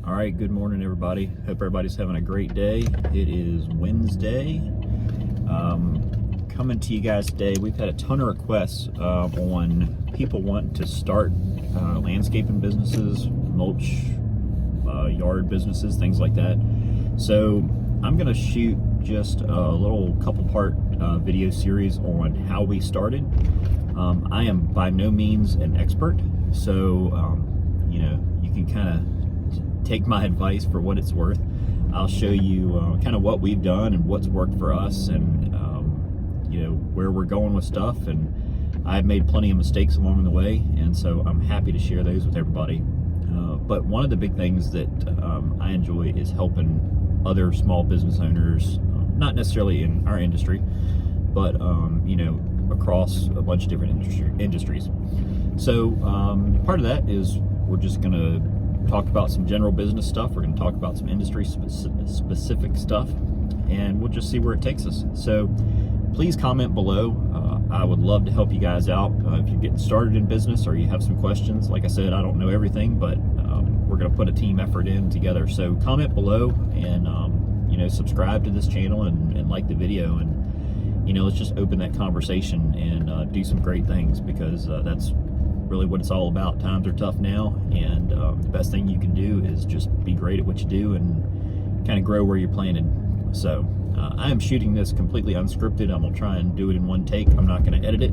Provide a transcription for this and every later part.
All right, good morning, everybody. Hope everybody's having a great day. It is Wednesday. Coming to you guys today, we've had a ton of requests on people wanting to start landscaping businesses, mulch, yard businesses, things like that. So I'm gonna shoot just a little couple part video series on how we started. I am by no means an expert, so you can kind of take my advice for what it's worth. I'll show you kind of what we've done and what's worked for us, and where we're going with stuff. And I've made plenty of mistakes along the way, and so I'm happy to share those with everybody. But one of the big things that I enjoy is helping other small business owners, not necessarily in our industry, but across a bunch of different industries. So part of that is we're just going to talk about some general business stuff. We're going to talk about some industry specific stuff, and we'll just see where it takes us. So please comment below. I would love to help you guys out if you're getting started in business or you have some questions. Like I said, I don't know everything, but we're going to put a team effort in together. So comment below and subscribe to this channel and like the video, and let's just open that conversation and do some great things, because that's really what it's all about. Times are tough now, and the best thing you can do is just be great at what you do and kind of grow where you're planted. So I am shooting this completely unscripted. I'm gonna try and do it in one take. I'm not gonna edit it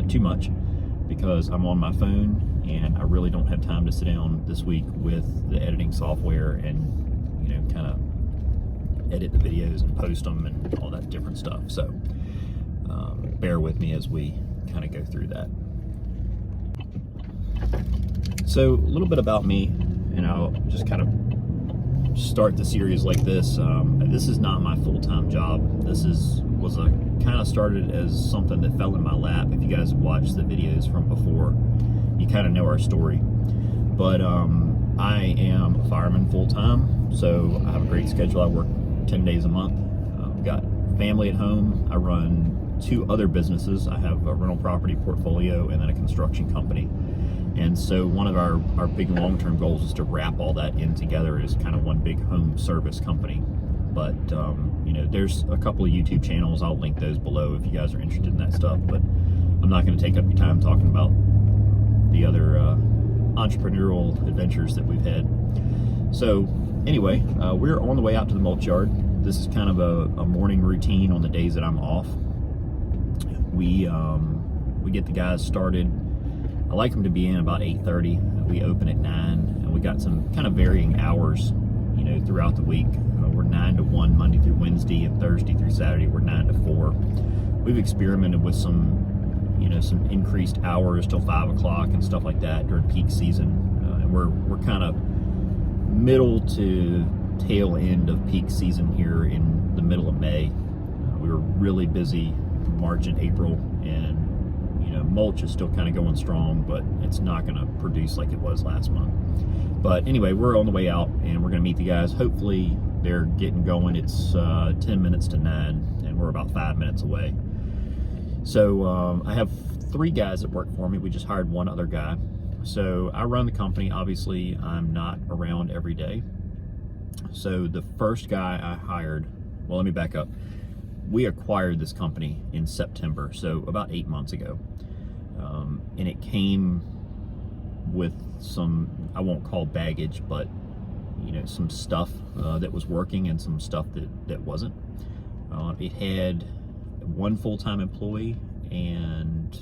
too much because I'm on my phone and I really don't have time to sit down this week with the editing software and kind of edit the videos and post them and all that different stuff. So bear with me as we kind of go through that. So a little bit about me, and I'll just kind of start the series like this. This is not my full-time job. This was kind of started as something that fell in my lap. If you guys have watched the videos from before, you kind of know our story. But I am a fireman full-time, so I have a great schedule. I work 10 days a month. I've got family at home. I run 2 other businesses. I have a rental property portfolio and then a construction company. And so one of our big long-term goals is to wrap all that in together as kind of one big home service company. But there's a couple of YouTube channels. I'll link those below if you guys are interested in that stuff. But I'm not going to take up your time talking about the other entrepreneurial adventures that we've had. So anyway, we're on the way out to the mulch yard. This is kind of a morning routine on the days that I'm off. We get the guys started. I like them to be in about 8:30. We open at 9, and we got some kind of varying hours, throughout the week. We're 9 to 1 Monday through Wednesday, and Thursday through Saturday we're 9 to 4. We've experimented with some increased hours till 5 o'clock and stuff like that during peak season, and we're kind of middle to tail end of peak season here in the middle of May. We were really busy March and April, and mulch is still kind of going strong, but it's not going to produce like it was last month. But anyway, we're on the way out, and we're going to meet the guys. Hopefully they're getting going. It's 10 minutes to 9, and we're about 5 minutes away. So I have 3 guys that work for me. We just hired 1 other guy. So I run the company. Obviously, I'm not around every day. So the first guy I hired, well, let me back up. We acquired this company in September, so about 8 months ago. And it came with some, I won't call baggage, but some stuff that was working and some stuff that wasn't. It had 1 full-time employee and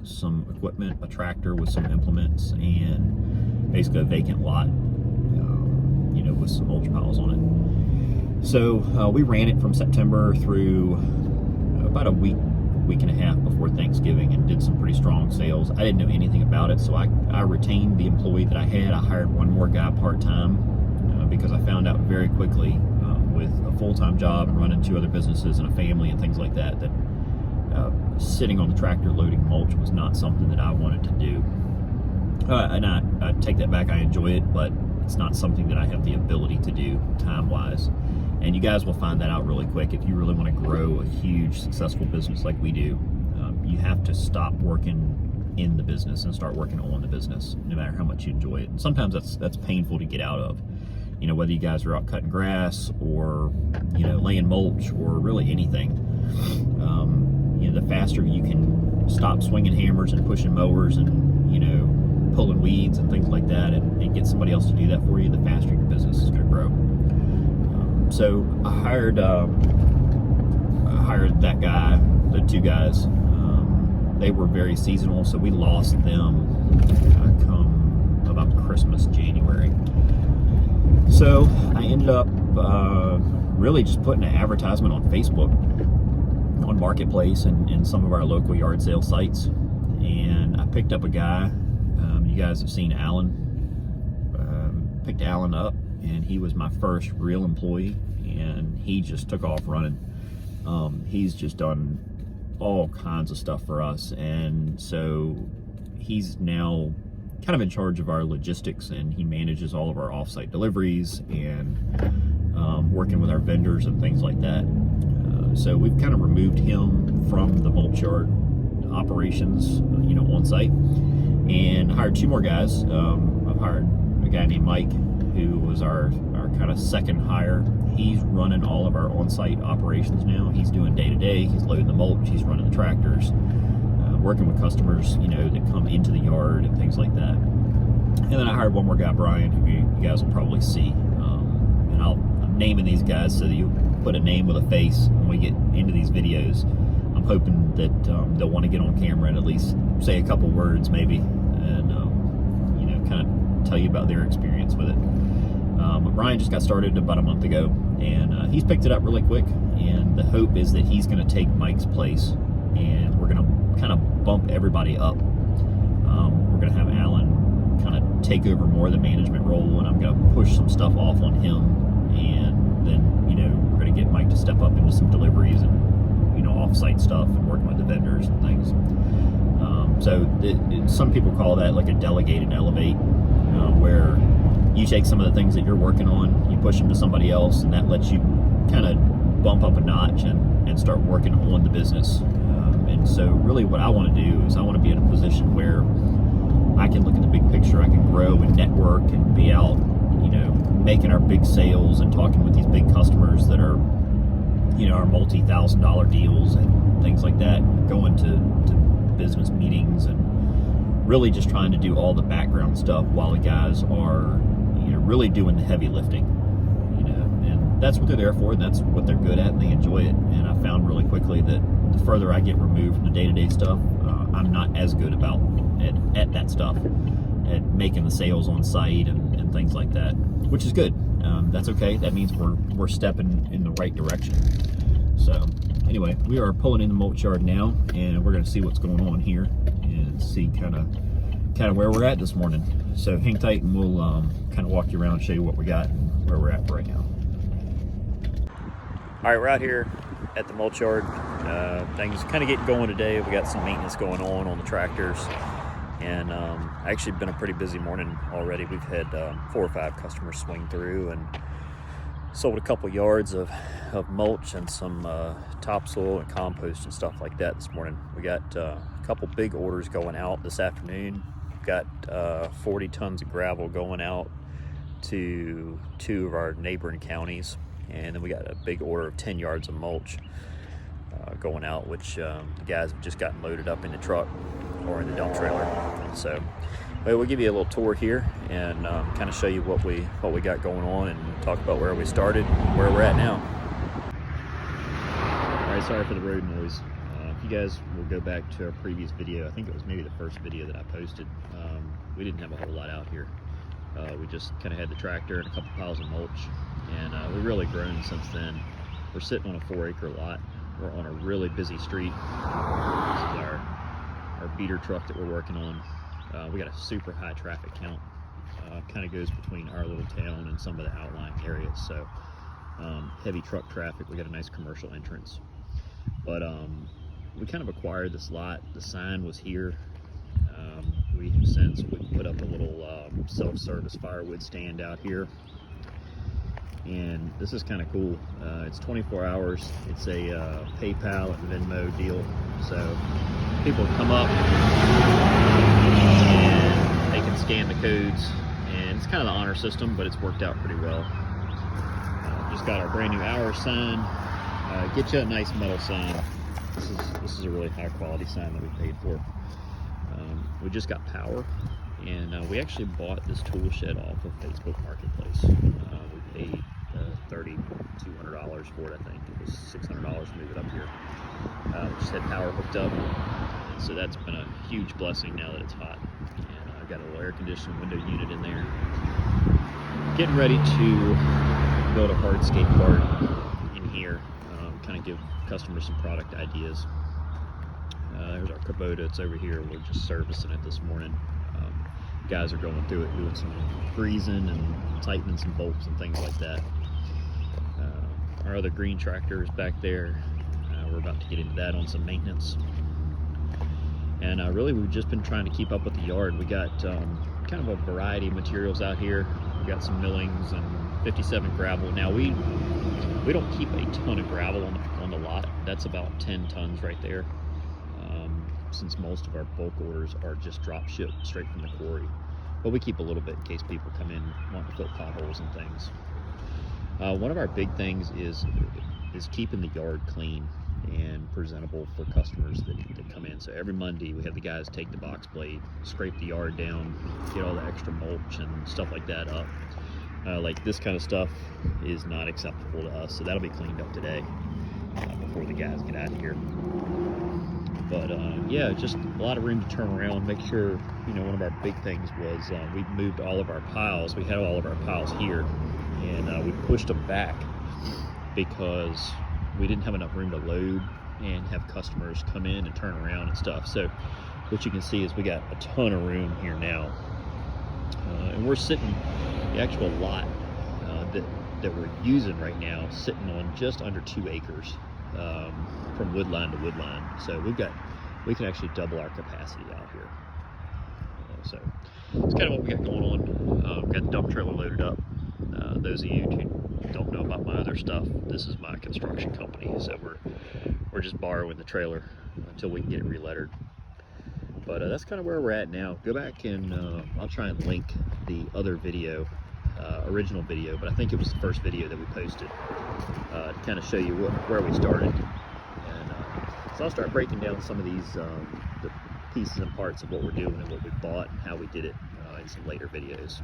some equipment, a tractor with some implements, and basically a vacant lot, with some mulch piles on it. So we ran it from September through about a week and a half before Thanksgiving, and did some pretty strong sales. I didn't know anything about it, so I retained the employee that I had. I hired 1 more guy part-time because I found out very quickly with a full-time job and running 2 other businesses and a family and things like that, that sitting on the tractor loading mulch was not something that I wanted to do. And I take that back, I enjoy it, but it's not something that I have the ability to do time-wise. And you guys will find that out really quick. If you really want to grow a huge, successful business like we do, you have to stop working in the business and start working on the business, no matter how much you enjoy it. And sometimes that's painful to get out of. whether you guys are out cutting grass or, laying mulch or really anything. The faster you can stop swinging hammers and pushing mowers and, pulling weeds and things like that, and get somebody else to do that for you, the faster your business is going to grow. So I hired that guy, the two guys. They were very seasonal, so we lost them come about Christmas, January. So I ended up really just putting an advertisement on Facebook, on Marketplace, and some of our local yard sale sites. And I picked up a guy. You guys have seen Alan. Picked Alan up, and he was my first real employee, and he just took off running. He's just done all kinds of stuff for us, and so he's now kind of in charge of our logistics, and he manages all of our offsite deliveries and working with our vendors and things like that. So we've kind of removed him from the mulch yard operations, on site, and hired two more guys. I've hired a guy named Mike, who was our kind of second hire. He's running all of our on-site operations now. He's doing day-to-day. He's loading the mulch. He's running the tractors, working with customers, that come into the yard and things like that. And then I hired one more guy, Brian, who you guys will probably see. And I'm naming these guys so that you put a name with a face when we get into these videos. I'm hoping that they'll want to get on camera and at least say a couple words maybe, and kind of tell you about their experience with it. But Brian just got started about a month ago, and he's picked it up really quick, and the hope is that he's going to take Mike's place, and we're going to kind of bump everybody up. We're going to have Alan kind of take over more of the management role, and I'm going to push some stuff off on him, and then we're going to get Mike to step up into some deliveries and off-site stuff and working with the vendors and things. So some people call that like a delegate and elevate, where you take some of the things that you're working on, you push them to somebody else, and that lets you kind of bump up a notch and start working on the business. And so really what I want to do is I want to be in a position where I can look at the big picture, I can grow and network and be out, making our big sales and talking with these big customers that are, our multi-$1,000 deals and things like that, going to business meetings and really just trying to do all the background stuff while the guys are, really doing the heavy lifting, and that's what they're there for, and that's what they're good at, and they enjoy it. And I found really quickly that the further I get removed from the day-to-day stuff, I'm not as good at that stuff, at making the sales on site and things like that, which is good. That's okay. That means we're stepping in the right direction. So anyway, we are pulling in the mulch yard now, and we're going to see what's going on here and see kind of where we're at this morning. So hang tight, and we'll kind of walk you around and show you what we got and where we're at right now. All right, we're out here at the mulch yard. Things kind of getting going today. We got some maintenance going on the tractors, and actually been a pretty busy morning already. We've had 4 or 5 customers swing through and sold a couple yards of mulch and some topsoil and compost and stuff like that this morning. We got a couple big orders going out this afternoon. We've got 40 tons of gravel going out to 2 of our neighboring counties, and then we got a big order of 10 yards of mulch going out, which the guys have just gotten loaded up in the truck or in the dump trailer. So we'll give you a little tour here and kind of show you what we got going on, and talk about where we started and where we're at now. All right, sorry for the road noise. If you guys will go back to our previous video, I think it was maybe the first video that I posted, we didn't have a whole lot out here. We just kind of had the tractor and a couple piles of mulch, and we've really grown since then. We're sitting on a 4-acre lot. We're on a really busy street. This is our beater truck that we're working on. We got a super high traffic count. Kind of goes between our little town and some of the outlying areas. So heavy truck traffic. We got a nice commercial entrance. But we kind of acquired this lot. The sign was here. We have since put up a little self-service firewood stand out here. And this is kind of cool. It's 24 hours. It's a PayPal and Venmo deal. So people come up and they can scan the codes, and it's kind of the honor system, but it's worked out pretty well. Just got our brand new hour sign. Get you a nice metal sign. This is a really high quality sign that we paid for. We just got power, and we actually bought this tool shed off of Facebook Marketplace. We paid $3,200 for it. I think it was $600 to move it up here. We just had power hooked up, so that's been a huge blessing now that it's hot. And I've got a little air conditioning window unit in there. Getting ready to build a hardscape part in here, kind of give customers some product ideas. There's our Kubota. It's over here. We're just servicing it this morning. Guys are going through it, doing some greasing and tightening some bolts and things like that. Our other green tractor is back there. We're about to get into that on some maintenance. And really, we've just been trying to keep up with the yard. We got kind of a variety of materials out here. We got some millings and 57 gravel. Now we don't keep a ton of gravel on the lot. That's about 10 tons right there. Since most of our bulk orders are just drop shipped straight from the quarry, but we keep a little bit in case people come in wanting to fill potholes and things. One of our big things is keeping the yard clean and presentable for customers that come in. So every Monday we have the guys take the box blade, scrape the yard down, get all the extra mulch and stuff like that up. Like this kind of stuff is not acceptable to us, so that'll be cleaned up today before the guys get out of here. But yeah, just a lot of room to turn around, make sure, one of our big things was we moved all of our piles. We had all of our piles here, and we pushed them back because we didn't have enough room to load and have customers come in and turn around and stuff. So what you can see is we got a ton of room here now. And we're sitting, the actual lot that we're using right now, sitting on just under 2 acres. From wood line to wood line, so we can actually double our capacity out here. So it's kind of what we got going on. Got the dump trailer loaded up. Those of you who don't know about my other stuff, this is my construction company, so we're just borrowing the trailer until we can get it relettered. But that's kind of where we're at now. Go back and I'll try and link the other video, original video, but I think it was the first video that we posted to kind of show you where we started. And so I'll start breaking down some of these the pieces and parts of what we're doing and what we bought and how we did it in some later videos.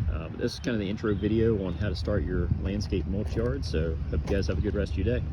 But this is kind of the intro video on how to start your landscape mulch yard, so hope you guys have a good rest of your day.